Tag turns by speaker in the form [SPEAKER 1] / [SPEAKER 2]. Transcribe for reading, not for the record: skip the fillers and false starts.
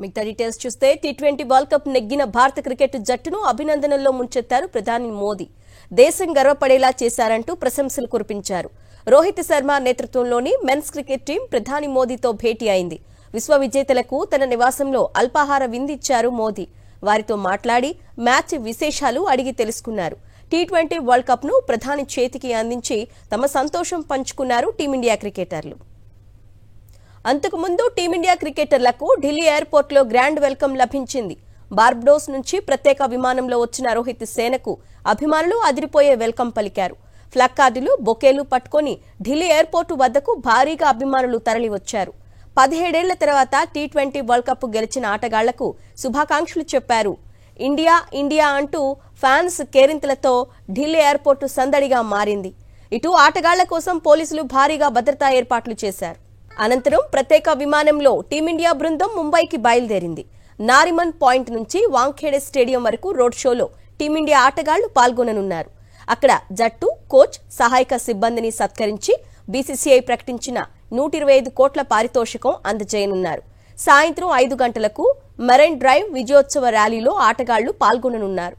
[SPEAKER 1] మిగతా డీటెయిల్స్ చూస్తే T20 world cup నెగ్గిన భారత క్రికెట్ జట్టును అభినందనల్లో ముంచెత్తారు ప్రధాని మోదీ. దేశం గర్వపడేలా చేశారంటూ ప్రశంసలు కురిపించారు. రోహిత్ శర్మ నేతృత్వంలోని మెన్స్ క్రికెట్ టీం ప్రధాని మోదీతో భేటీ అయింది. విశ్వ విజేతలకు తన నివాసంలో అల్పాహార విందిచ్చారు మోదీ. వారితో మాట్లాడి మ్యాచ్ విశేషాలు అడిగి తెలుసుకున్నారు. టీ20 వరల్డ్ కప్ ను ప్రధాని చేతికి అందించి తమ సంతోషం పంచుకున్నారు టీమిండియా క్రికెటర్లు. అంతకుముందు టీమిండియా క్రికెటర్లకు ఢిల్లీ ఎయిర్పోర్ట్ లో గ్రాండ్ వెల్కమ్ లభించింది. బార్బడోస్ నుంచి ప్రత్యేక విమానంలో వచ్చిన రోహిత్ సేనకు అభిమానులు అదిరిపోయే వెల్కమ్ పలికారు. ఫ్లాగ్ కార్డులు, బొకేలు పట్టుకుని ఢిల్లీ ఎయిర్పోర్టు వద్దకు భారీగా అభిమానులు తరలివచ్చారు. 17 ఏళ్ల తర్వాత టీ20 వరల్డ్ కప్ గెలిచిన ఆటగాళ్లకు శుభాకాంక్షలు చెప్పారు. ఇండియా ఇండియా అంటూ ఫ్యాన్స్ కేరింతలతో ఢిల్లీ ఎయిర్పోర్టు సందడిగా మారింది. ఇటు ఆటగాళ్ల కోసం పోలీసులు భారీగా భద్రతా ఏర్పాట్లు చేశారు. అనంతరం ప్రత్యేక విమానంలో టీమిండియా బృందం ముంబైకి బయలుదేరింది. నారిమన్ పాయింట్ నుంచి వాంఖేడే స్టేడియం వరకు రోడ్ షోలో టీమిండియా ఆటగాళ్లు పాల్గొననున్నారు. అక్కడ జట్టు, కోచ్, సహాయక సిబ్బందిని సత్కరించి బీసీసీఐ ప్రకటించిన 125 కోట్ల పారితోషికం అందజేయనున్నారు. సాయంత్రం 5 గంటలకు మెరైన్ డ్రైవ్ విజయోత్సవ ర్యాలీలో ఆటగాళ్లు పాల్గొననున్నారు.